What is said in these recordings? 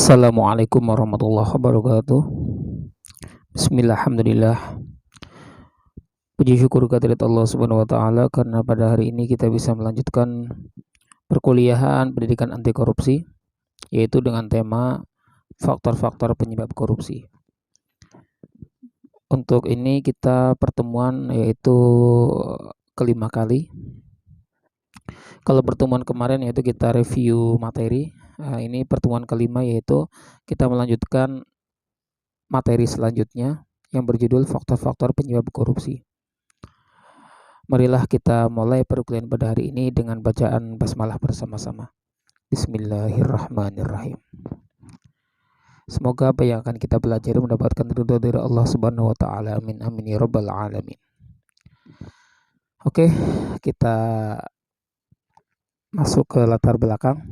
Assalamualaikum warahmatullahi wabarakatuh. Bismillah, alhamdulillah. Puji syukur kehadirat Allah Subhanahu wa taala karena pada hari ini kita bisa melanjutkan perkuliahan pendidikan anti korupsi, yaitu dengan tema faktor-faktor penyebab korupsi. Untuk ini kita pertemuan yaitu kelima kali. Kalau pertemuan kemarin yaitu kita review materi. Ini pertemuan kelima yaitu kita melanjutkan materi selanjutnya yang berjudul faktor-faktor penyebab korupsi. Marilah kita mulai perkuliahan pada hari ini dengan bacaan basmalah bersama-sama. Bismillahirrahmanirrahim. Semoga apa yang akan kita pelajari mendapatkan ridho dari Allah Subhanahu wa taala. Amin amin ya rabbal alamin. Oke, kita masuk ke latar belakang.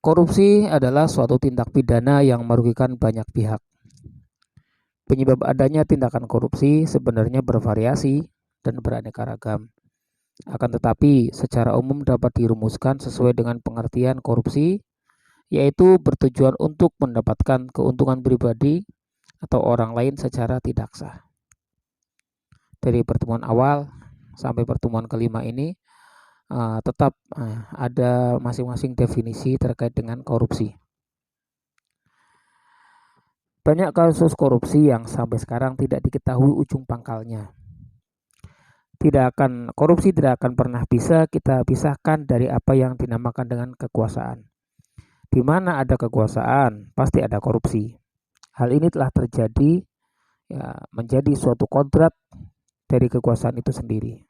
Korupsi adalah suatu tindak pidana yang merugikan banyak pihak. Penyebab adanya tindakan korupsi sebenarnya bervariasi dan beraneka ragam. Akan tetapi, secara umum dapat dirumuskan sesuai dengan pengertian korupsi, yaitu bertujuan untuk mendapatkan keuntungan pribadi atau orang lain secara tidak sah. Dari pertemuan awal sampai pertemuan kelima ini, tetap ada masing-masing definisi terkait dengan korupsi. Banyak kasus korupsi yang sampai sekarang tidak diketahui ujung pangkalnya. Korupsi tidak akan pernah bisa kita pisahkan dari apa yang dinamakan dengan kekuasaan. Di mana ada kekuasaan, pasti ada korupsi. Hal ini telah terjadi menjadi suatu kodrat dari kekuasaan itu sendiri,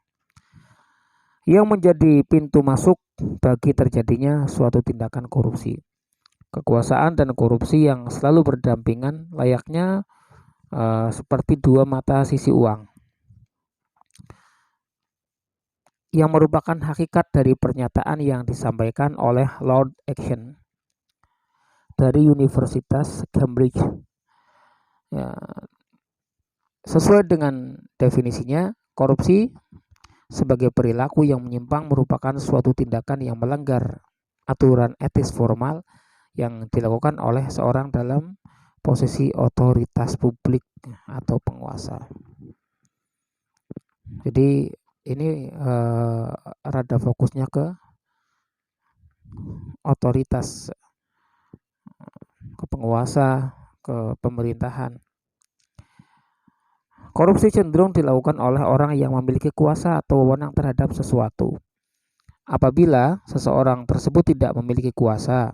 yang menjadi pintu masuk bagi terjadinya suatu tindakan korupsi. Kekuasaan dan korupsi yang selalu berdampingan layaknya seperti dua mata sisi uang, yang merupakan hakikat dari pernyataan yang disampaikan oleh Lord Acton dari Universitas Cambridge. Sesuai dengan definisinya, korupsi sebagai perilaku yang menyimpang merupakan suatu tindakan yang melanggar aturan etis formal yang dilakukan oleh seorang dalam posisi otoritas publik atau penguasa. Jadi ini rada fokusnya ke otoritas, ke penguasa, ke pemerintahan. Korupsi cenderung dilakukan oleh orang yang memiliki kuasa atau wewenang terhadap sesuatu. Apabila seseorang tersebut tidak memiliki kuasa,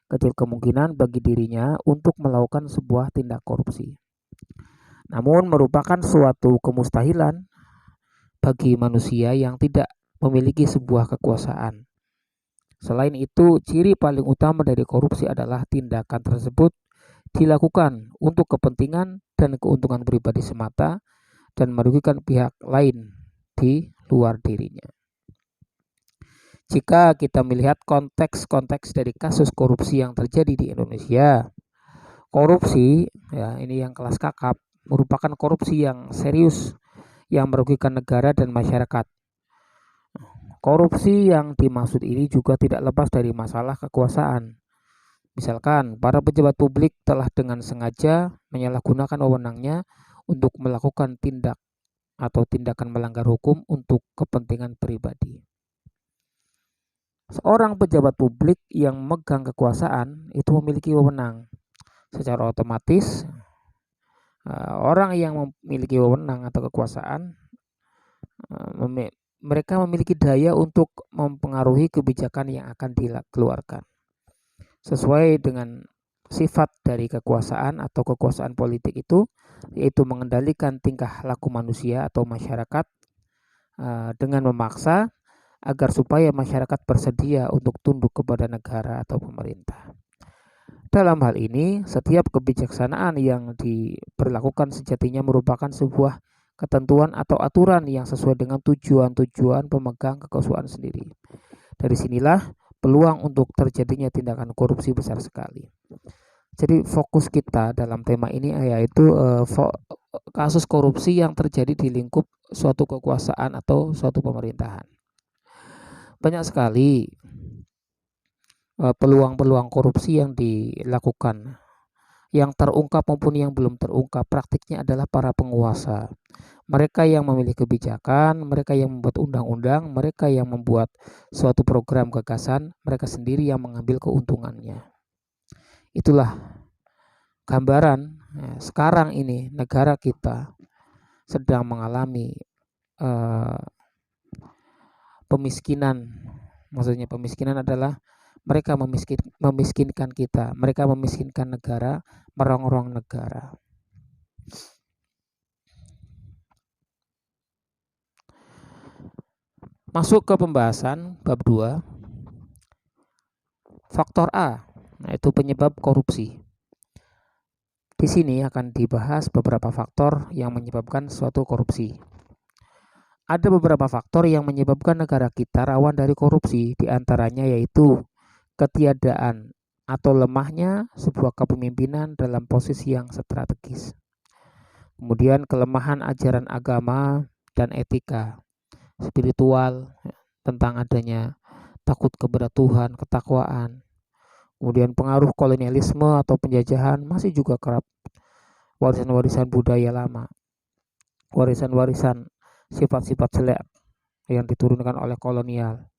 kecil kemungkinan bagi dirinya untuk melakukan sebuah tindak korupsi. Namun merupakan suatu kemustahilan bagi manusia yang tidak memiliki sebuah kekuasaan. Selain itu, ciri paling utama dari korupsi adalah tindakan tersebut dilakukan untuk kepentingan dan keuntungan pribadi semata dan merugikan pihak lain di luar dirinya. Jika kita melihat konteks-konteks dari kasus korupsi yang terjadi di Indonesia, korupsi, ini yang kelas kakap, merupakan korupsi yang serius yang merugikan negara dan masyarakat. Korupsi yang dimaksud ini juga tidak lepas dari masalah kekuasaan. Misalkan, para pejabat publik telah dengan sengaja menyalahgunakan wewenangnya untuk melakukan tindak atau tindakan melanggar hukum untuk kepentingan pribadi. Seorang pejabat publik yang memegang kekuasaan itu memiliki wewenang. Secara otomatis, orang yang memiliki wewenang atau kekuasaan, mereka memiliki daya untuk mempengaruhi kebijakan yang akan dikeluarkan. Sesuai dengan sifat dari kekuasaan atau kekuasaan politik itu, yaitu mengendalikan tingkah laku manusia atau masyarakat dengan memaksa agar supaya masyarakat bersedia untuk tunduk kepada negara atau pemerintah. Dalam hal ini, setiap kebijaksanaan yang diberlakukan sejatinya merupakan sebuah ketentuan atau aturan yang sesuai dengan tujuan-tujuan pemegang kekuasaan sendiri. Dari sinilah peluang untuk terjadinya tindakan korupsi besar sekali. Jadi fokus kita dalam tema ini yaitu kasus korupsi yang terjadi di lingkup suatu kekuasaan atau suatu pemerintahan. Banyak sekali peluang-peluang korupsi yang dilakukan, yang terungkap maupun yang belum terungkap. Praktiknya adalah para penguasa, mereka yang memilih kebijakan, mereka yang membuat undang-undang, mereka yang membuat suatu program gagasan, mereka sendiri yang mengambil keuntungannya. Itulah gambaran sekarang ini negara kita sedang mengalami pemiskinan. Maksudnya pemiskinan adalah mereka memiskinkan kita, mereka memiskinkan negara, merongrong negara. Masuk ke pembahasan bab 2. Faktor A, yaitu penyebab korupsi. Di sini akan dibahas beberapa faktor yang menyebabkan suatu korupsi. Ada beberapa faktor yang menyebabkan negara kita rawan dari korupsi, diantaranya yaitu ketiadaan atau lemahnya sebuah kepemimpinan dalam posisi yang strategis. Kemudian kelemahan ajaran agama dan etika spiritual tentang adanya takut kepada Tuhan, ketakwaan. Kemudian pengaruh kolonialisme atau penjajahan masih juga kerap, warisan-warisan budaya lama, warisan-warisan sifat-sifat jelek yang diturunkan oleh kolonial,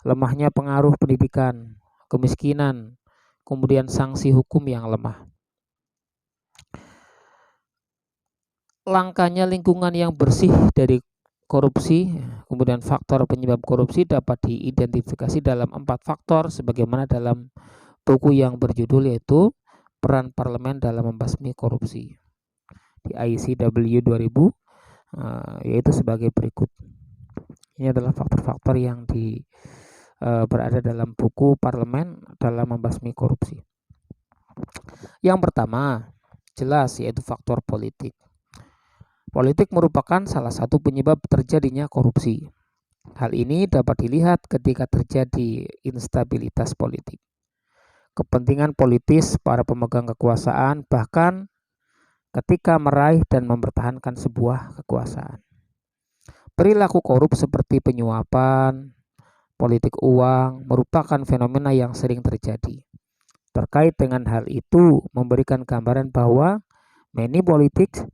lemahnya pengaruh pendidikan, kemiskinan, kemudian sanksi hukum yang lemah. Langkanya lingkungan yang bersih dari korupsi, kemudian faktor penyebab korupsi dapat diidentifikasi dalam 4 faktor sebagaimana dalam buku yang berjudul yaitu Peran Parlemen dalam Membasmi Korupsi di ICW 2000, yaitu sebagai berikut. Ini adalah faktor-faktor yang berada dalam buku Parlemen dalam Membasmi Korupsi. Yang pertama, jelas yaitu faktor politik. Politik merupakan salah satu penyebab terjadinya korupsi. Hal ini dapat dilihat ketika terjadi instabilitas politik. Kepentingan politis para pemegang kekuasaan bahkan ketika meraih dan mempertahankan sebuah kekuasaan. Perilaku korup seperti penyuapan, politik uang merupakan fenomena yang sering terjadi. Terkait dengan hal itu, memberikan gambaran bahwa money politics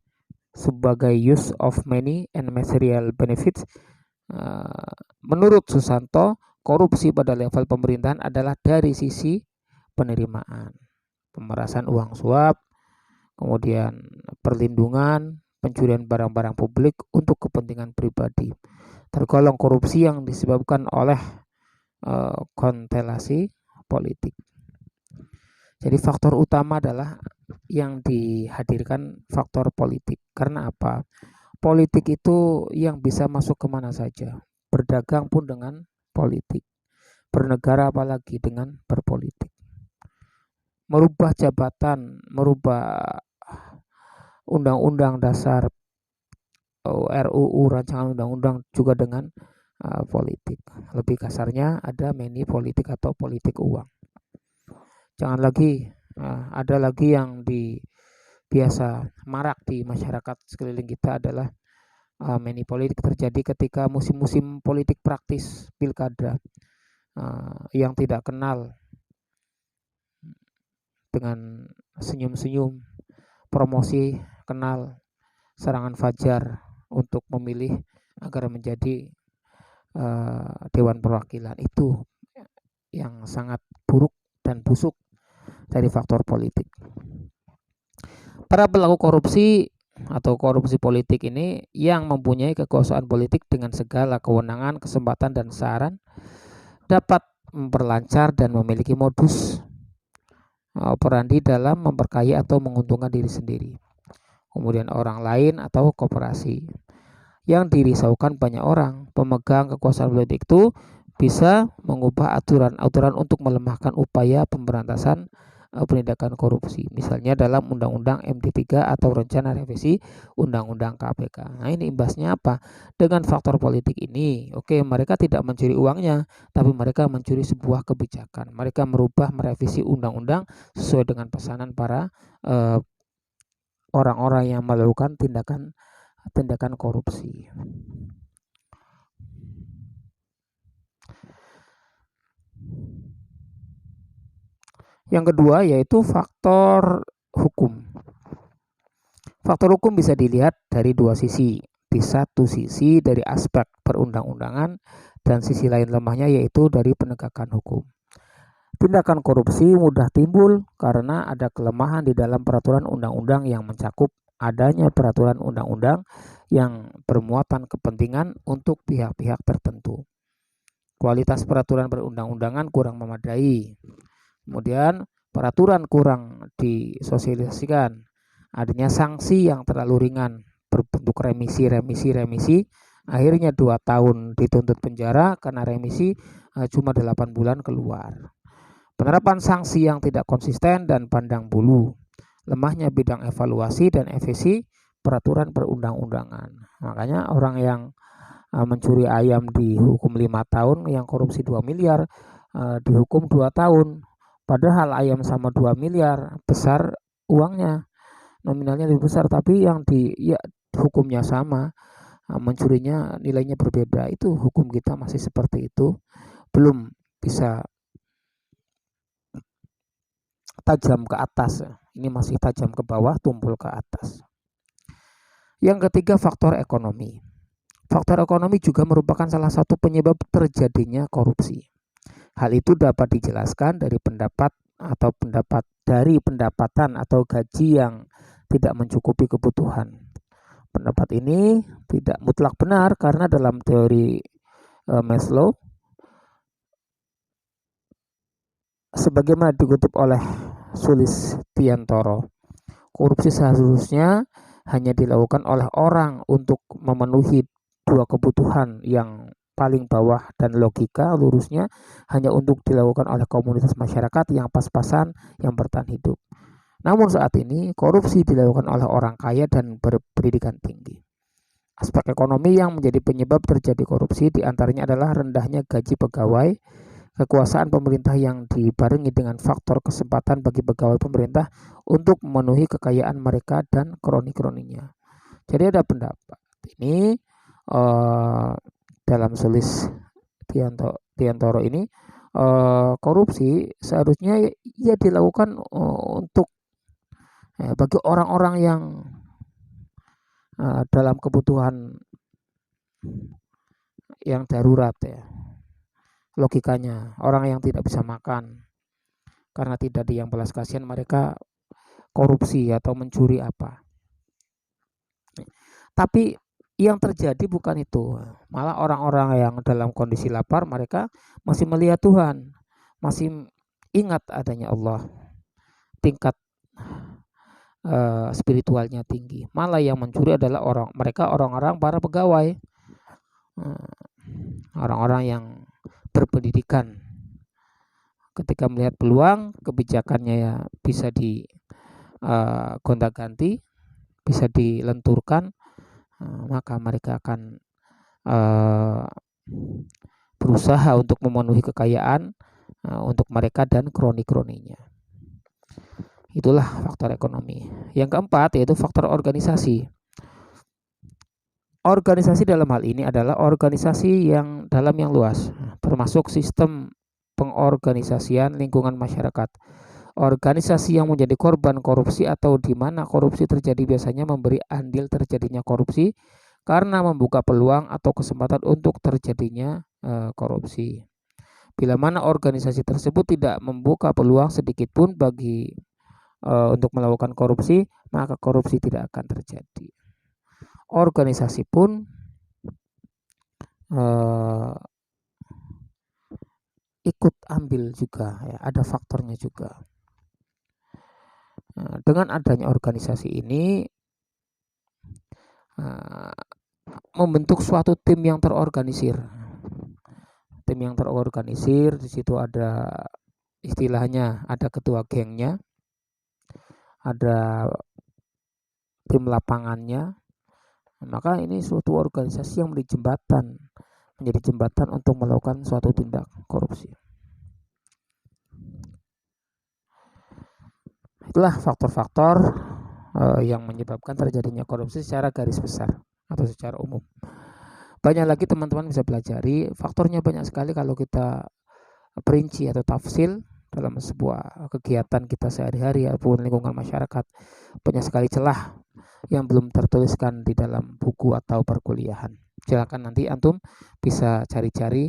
sebagai use of money and material benefits. Menurut Susanto, korupsi pada level pemerintahan adalah dari sisi penerimaan, pemerasan uang suap, kemudian perlindungan, pencurian barang-barang publik untuk kepentingan pribadi. Tergolong korupsi yang disebabkan oleh konstelasi politik. Jadi faktor utama adalah yang dihadirkan faktor politik. Karena apa? Politik itu yang bisa masuk kemana saja. Berdagang pun dengan politik. Bernegara apalagi dengan berpolitik. Merubah jabatan, merubah undang-undang dasar, RUU, rancangan undang-undang juga dengan politik. Lebih kasarnya ada money politik atau politik uang. Jangan lagi ada lagi yang biasa marak di masyarakat sekeliling kita adalah money politik terjadi ketika musim-musim politik praktis pilkada, yang tidak kenal dengan senyum-senyum, promosi, kenal serangan fajar untuk memilih agar menjadi Dewan Perwakilan. Itu yang sangat buruk dan busuk dari faktor politik. Para pelaku korupsi atau korupsi politik ini yang mempunyai kekuasaan politik dengan segala kewenangan, kesempatan, dan saran dapat memperlancar dan memiliki modus operandi dalam memperkaya atau menguntungkan diri sendiri, kemudian orang lain atau koperasi. Yang dirisaukan banyak orang, pemegang kekuasaan politik itu bisa mengubah aturan-aturan untuk melemahkan upaya pemberantasan penindakan korupsi, misalnya dalam Undang-Undang MD3 atau rencana revisi Undang-Undang KPK. Nah, ini imbasnya apa? Dengan faktor politik ini, mereka tidak mencuri uangnya, tapi mereka mencuri sebuah kebijakan. Mereka merubah, merevisi undang-undang sesuai dengan pesanan para orang-orang yang melakukan tindakan korupsi. Yang kedua yaitu faktor hukum. Faktor hukum bisa dilihat dari dua sisi. Di satu sisi dari aspek perundang-undangan dan sisi lain lemahnya yaitu dari penegakan hukum. Tindakan korupsi mudah timbul karena ada kelemahan di dalam peraturan undang-undang yang mencakup adanya peraturan undang-undang yang bermuatan kepentingan untuk pihak-pihak tertentu. Kualitas peraturan perundang-undangan kurang memadai. Kemudian peraturan kurang disosialisasikan. Adanya sanksi yang terlalu ringan berbentuk remisi. Akhirnya 2 tahun dituntut penjara karena remisi cuma 8 bulan keluar. Penerapan sanksi yang tidak konsisten dan pandang bulu. Lemahnya bidang evaluasi dan efisi peraturan perundang-undangan. Makanya orang yang mencuri ayam dihukum 5 tahun, yang korupsi 2 miliar dihukum 2 tahun. Padahal ayam sama 2 miliar besar uangnya, nominalnya lebih besar, tapi yang hukumnya sama, mencurinya nilainya berbeda. Itu hukum kita masih seperti itu, belum bisa tajam ke atas. Ini masih tajam ke bawah, tumpul ke atas. Yang ketiga, faktor ekonomi. Faktor ekonomi juga merupakan salah satu penyebab terjadinya korupsi. Hal itu dapat dijelaskan dari pendapatan atau gaji yang tidak mencukupi kebutuhan. Pendapat ini tidak mutlak benar karena dalam teori Maslow, sebagaimana dikutip oleh Sulistiantoro, korupsi seharusnya hanya dilakukan oleh orang untuk memenuhi dua kebutuhan yang paling bawah, dan logika lurusnya hanya untuk dilakukan oleh komunitas masyarakat yang pas-pasan yang bertahan hidup. Namun saat ini korupsi dilakukan oleh orang kaya dan berpendidikan tinggi. Aspek ekonomi yang menjadi penyebab terjadi korupsi diantaranya adalah rendahnya gaji pegawai, kekuasaan pemerintah yang dibarengi dengan faktor kesempatan bagi pegawai pemerintah untuk memenuhi kekayaan mereka dan kroni-kroninya. Jadi ada pendapat ini dalam Sulistiantoro ini, korupsi seharusnya ya dilakukan untuk bagi orang-orang yang dalam kebutuhan yang darurat ya. Logikanya, orang yang tidak bisa makan karena tidak ada yang belas kasihan, mereka korupsi atau mencuri apa. Tapi yang terjadi bukan itu, malah orang-orang yang dalam kondisi lapar mereka masih melihat Tuhan, masih ingat adanya Allah, tingkat spiritualnya tinggi. Malah yang mencuri adalah orang-orang para pegawai, orang-orang yang berpendidikan. Ketika melihat peluang, kebijakannya ya bisa gonta-ganti, bisa dilenturkan, maka mereka akan berusaha untuk memenuhi kekayaan untuk mereka dan kroni-kroninya. Itulah faktor ekonomi. Yang keempat yaitu faktor organisasi. Organisasi dalam hal ini adalah organisasi yang dalam yang luas, termasuk sistem pengorganisasian lingkungan masyarakat. Organisasi yang menjadi korban korupsi atau di mana korupsi terjadi biasanya memberi andil terjadinya korupsi karena membuka peluang atau kesempatan untuk terjadinya korupsi. Bila mana organisasi tersebut tidak membuka peluang sedikit pun bagi untuk melakukan korupsi, maka korupsi tidak akan terjadi. Organisasi pun ikut ambil juga ya, ada faktornya juga. Dengan adanya organisasi ini membentuk suatu tim yang terorganisir. Tim yang terorganisir, di situ ada istilahnya, ada ketua gengnya, ada tim lapangannya. Maka ini suatu organisasi yang menjadi jembatan untuk melakukan suatu tindak korupsi. Itulah faktor-faktor yang menyebabkan terjadinya korupsi secara garis besar atau secara umum. Banyak lagi teman-teman bisa pelajari, faktornya banyak sekali kalau kita perinci atau tafsil, dalam sebuah kegiatan kita sehari-hari ataupun lingkungan masyarakat, banyak sekali celah yang belum tertuliskan di dalam buku atau perkuliahan. Silakan nanti antum bisa cari-cari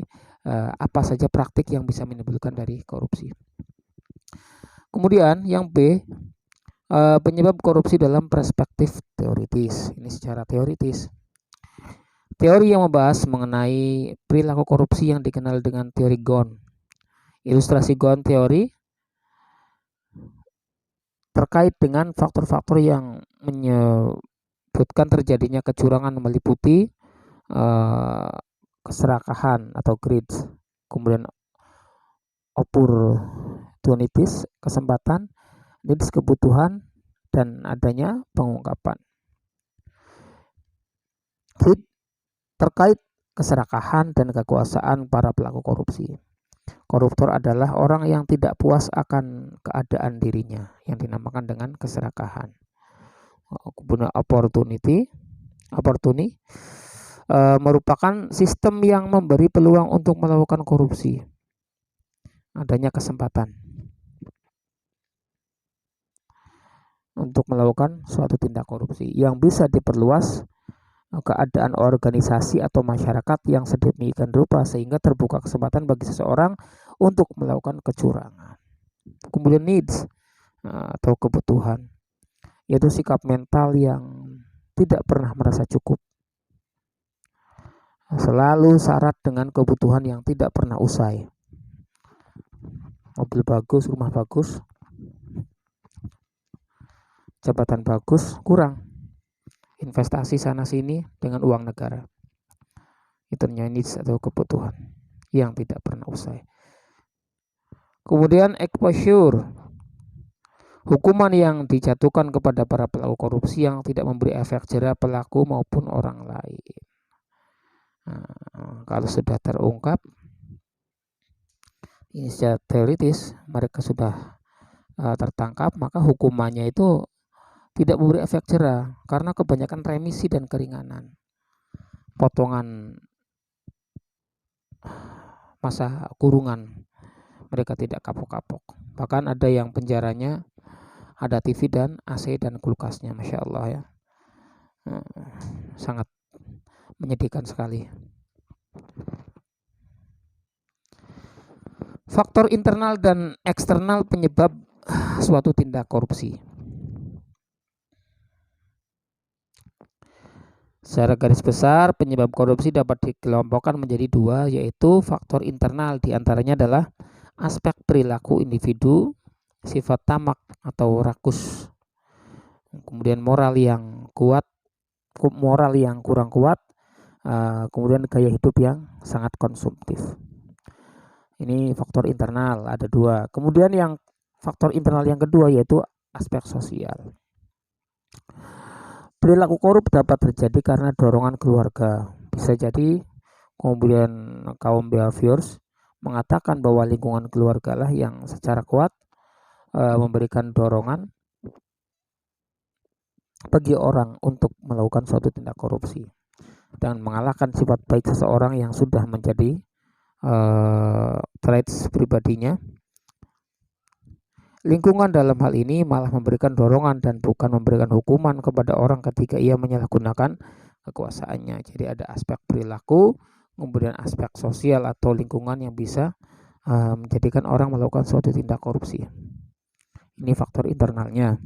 apa saja praktik yang bisa menimbulkan dari korupsi. Kemudian yang B, penyebab korupsi dalam perspektif teoritis. Ini secara teoritis. Teori yang membahas mengenai perilaku korupsi yang dikenal dengan teori Ghosn. Ilustrasi Ghosn teori terkait dengan faktor-faktor yang menyebutkan terjadinya kecurangan meliputi keserakahan atau greed, kemudian opportunities, kesempatan, needs, kebutuhan, dan adanya pengungkapan. Terkait keserakahan dan kekuasaan para pelaku korupsi. Koruptor adalah orang yang tidak puas akan keadaan dirinya, yang dinamakan dengan keserakahan. Kemudian opportunity merupakan sistem yang memberi peluang untuk melakukan korupsi. Adanya kesempatan untuk melakukan suatu tindak korupsi yang bisa diperluas keadaan organisasi atau masyarakat yang sedemikian rupa sehingga terbuka kesempatan bagi seseorang untuk melakukan kecurangan. Kemudian needs atau kebutuhan, yaitu sikap mental yang tidak pernah merasa cukup, selalu syarat dengan kebutuhan yang tidak pernah usai. Mobil bagus, rumah bagus, jabatan bagus, kurang. Investasi sana sini dengan uang negara. Itu needs atau kebutuhan yang tidak pernah usai. Kemudian exposure, hukuman yang dijatuhkan kepada para pelaku korupsi yang tidak memberi efek jera pelaku maupun orang lain. Kalau sudah terungkap, ini secara teoritis mereka sudah tertangkap, maka hukumannya itu tidak memberi efek jera karena kebanyakan remisi dan keringanan, potongan masa kurungan, mereka tidak kapok-kapok. Bahkan ada yang penjaranya ada TV dan AC dan kulkasnya, Masya Allah ya, sangat menyedihkan sekali. Faktor internal dan eksternal penyebab suatu tindak korupsi. Secara garis besar, penyebab korupsi dapat dikelompokkan menjadi dua, yaitu faktor internal, diantaranya adalah aspek perilaku individu, sifat tamak atau rakus, kemudian moral yang kuat, moral yang kurang kuat, kemudian gaya hidup yang sangat konsumtif. Ini faktor internal, ada dua. Kemudian yang faktor internal yang kedua yaitu aspek sosial. Perilaku korup dapat terjadi karena dorongan keluarga. Bisa jadi kemudian kaum behaviors mengatakan bahwa lingkungan keluarga lah yang secara kuat memberikan dorongan bagi orang untuk melakukan suatu tindak korupsi dan mengalahkan sifat baik seseorang yang sudah menjadi traits pribadinya. Lingkungan dalam hal ini malah memberikan dorongan dan bukan memberikan hukuman kepada orang ketika ia menyalahgunakan kekuasaannya. Jadi ada aspek perilaku, kemudian aspek sosial atau lingkungan yang bisa menjadikan orang melakukan suatu tindak korupsi. Ini faktor internalnya.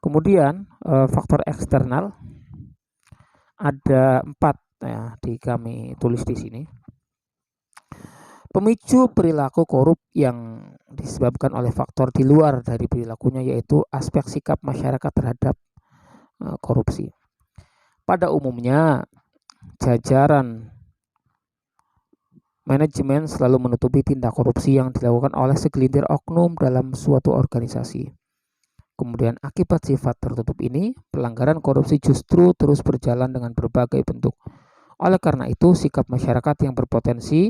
Kemudian faktor eksternal ada 4 ya, kami tulis di sini. Pemicu perilaku korup yang disebabkan oleh faktor di luar dari perilakunya, yaitu aspek sikap masyarakat terhadap korupsi. Pada umumnya, jajaran manajemen selalu menutupi tindak korupsi yang dilakukan oleh segelintir oknum dalam suatu organisasi. Kemudian akibat sifat tertutup ini, pelanggaran korupsi justru terus berjalan dengan berbagai bentuk. Oleh karena itu, sikap masyarakat yang berpotensi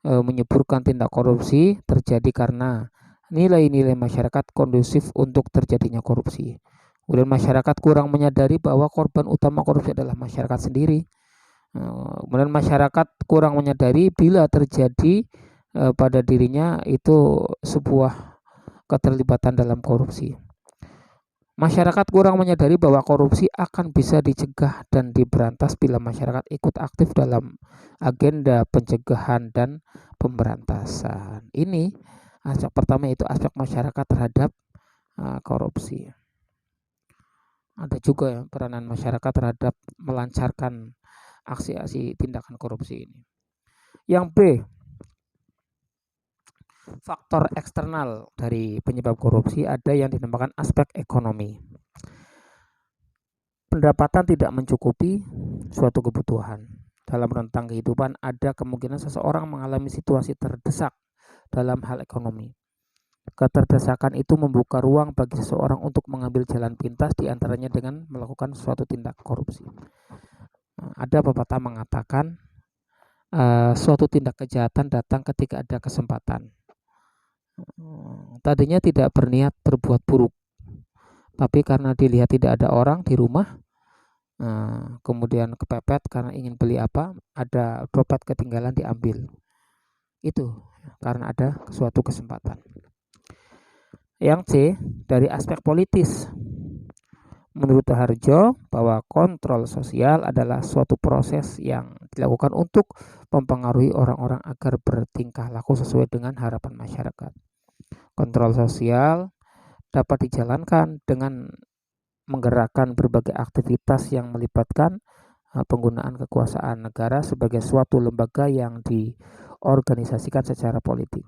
menyuburkan tindak korupsi terjadi karena nilai-nilai masyarakat kondusif untuk terjadinya korupsi. Kemudian masyarakat kurang menyadari bahwa korban utama korupsi adalah masyarakat sendiri. Kemudian masyarakat kurang menyadari bila terjadi pada dirinya itu sebuah keterlibatan dalam korupsi. Masyarakat kurang menyadari bahwa korupsi akan bisa dicegah dan diberantas bila masyarakat ikut aktif dalam agenda pencegahan dan pemberantasan. Ini aspek pertama, itu aspek masyarakat terhadap korupsi. Ada juga ya peranan masyarakat terhadap melancarkan aksi-aksi tindakan korupsi ini. Yang B, faktor eksternal dari penyebab korupsi, ada yang dinamakan aspek ekonomi. Pendapatan tidak mencukupi suatu kebutuhan. Dalam rentang kehidupan ada kemungkinan seseorang mengalami situasi terdesak dalam hal ekonomi. Keterdesakan itu membuka ruang bagi seseorang untuk mengambil jalan pintas, diantaranya dengan melakukan suatu tindak korupsi. Ada pepatah mengatakan suatu tindak kejahatan datang ketika ada kesempatan. Tadinya tidak berniat berbuat buruk, tapi karena dilihat tidak ada orang di rumah, kemudian kepepet karena ingin beli apa, ada dompet ketinggalan, diambil. Itu karena ada suatu kesempatan. Yang C, dari aspek politis. Menurut Harjo, bahwa kontrol sosial adalah suatu proses yang dilakukan untuk mempengaruhi orang-orang agar bertingkah laku sesuai dengan harapan masyarakat. Kontrol sosial dapat dijalankan dengan menggerakkan berbagai aktivitas yang melibatkan penggunaan kekuasaan negara sebagai suatu lembaga yang diorganisasikan secara politik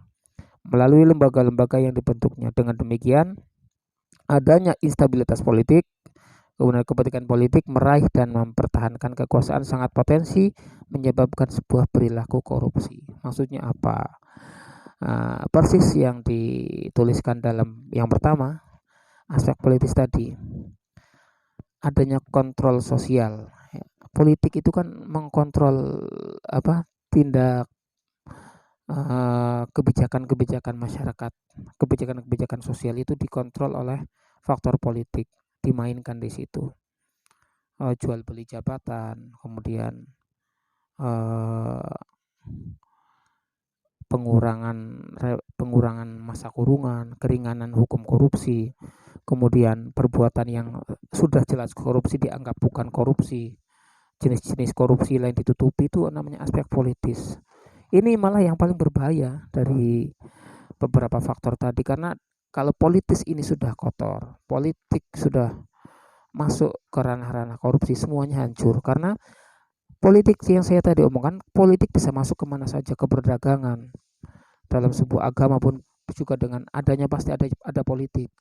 melalui lembaga-lembaga yang dibentuknya. Dengan demikian, adanya instabilitas politik, kemudian kepentingan politik meraih dan mempertahankan kekuasaan sangat potensi menyebabkan sebuah perilaku korupsi. Maksudnya apa? Persis yang dituliskan dalam yang pertama, aspek politis tadi. Adanya kontrol sosial. Politik itu kan mengkontrol tindak kebijakan-kebijakan masyarakat, kebijakan-kebijakan sosial itu dikontrol oleh faktor politik, dimainkan di situ. Jual beli jabatan, kemudian pengurangan masa kurungan, keringanan hukum korupsi, kemudian perbuatan yang sudah jelas korupsi dianggap bukan korupsi, jenis-jenis korupsi lain ditutupi, itu namanya aspek politis. Ini malah yang paling berbahaya dari beberapa faktor tadi, karena kalau politis ini sudah kotor, politik sudah masuk ke ranah-ranah korupsi, semuanya hancur. Karena politik yang saya tadi omongkan, politik bisa masuk kemana saja, ke perdagangan, dalam sebuah agama pun juga dengan adanya pasti ada politik.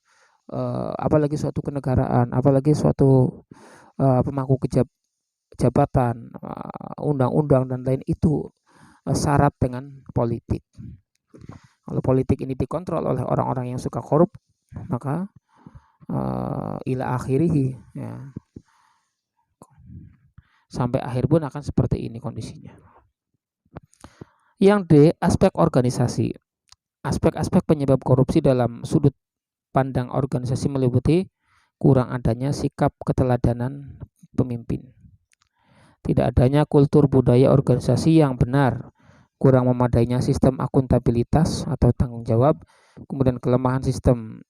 Apalagi suatu kenegaraan, apalagi suatu pemangku jabatan, undang-undang dan lain, itu syarat dengan politik. Kalau politik ini dikontrol oleh orang-orang yang suka korup, maka ila akhirih, ya, sampai akhir pun akan seperti ini kondisinya. Yang D, aspek organisasi. Aspek-aspek penyebab korupsi dalam sudut pandang organisasi meliputi kurang adanya sikap keteladanan pemimpin, tidak adanya kultur budaya organisasi yang benar, kurang memadainya sistem akuntabilitas atau tanggung jawab, kemudian kelemahan sistem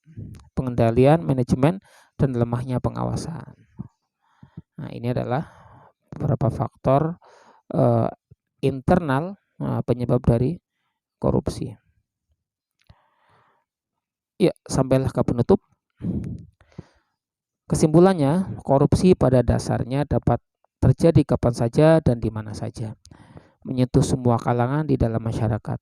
pengendalian, manajemen, dan lemahnya pengawasan. Nah, ini adalah beberapa faktor internal penyebab dari korupsi. Ya, sampailah ke penutup. Kesimpulannya, korupsi pada dasarnya dapat terjadi kapan saja dan di mana saja, menyentuh semua kalangan di dalam masyarakat.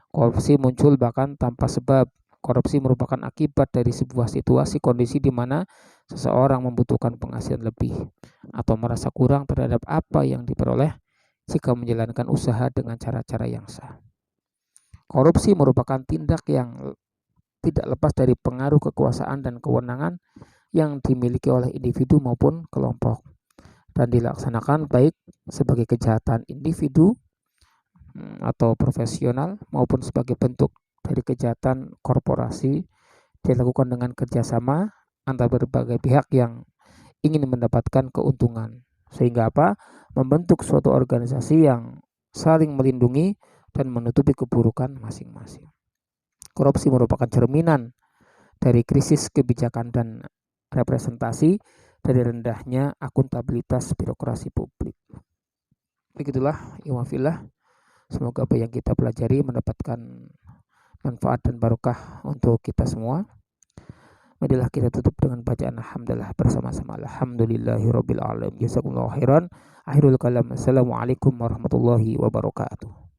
Korupsi muncul bahkan tanpa sebab. Korupsi merupakan akibat dari sebuah situasi kondisi di mana seseorang membutuhkan penghasilan lebih atau merasa kurang terhadap apa yang diperoleh jika menjalankan usaha dengan cara-cara yang sah. Korupsi merupakan tindak yang tidak lepas dari pengaruh kekuasaan dan kewenangan yang dimiliki oleh individu maupun kelompok, dan dilaksanakan baik sebagai kejahatan individu atau profesional maupun sebagai bentuk dari kejahatan korporasi, dilakukan dengan kerjasama antara berbagai pihak yang ingin mendapatkan keuntungan, sehingga membentuk suatu organisasi yang saling melindungi dan menutupi keburukan masing-masing. Korupsi merupakan cerminan dari krisis kebijakan dan representasi, dari rendahnya akuntabilitas birokrasi publik. Begitulah ikhwafillah, semoga apa yang kita pelajari mendapatkan manfaat dan barokah untuk kita semua. Marilah kita tutup dengan bacaan alhamdulillah bersama-sama. Alhamdulillahirabbil alamin. Jazakumullahu khairan. Akhirul kalam. Assalamualaikum warahmatullahi wabarakatuh.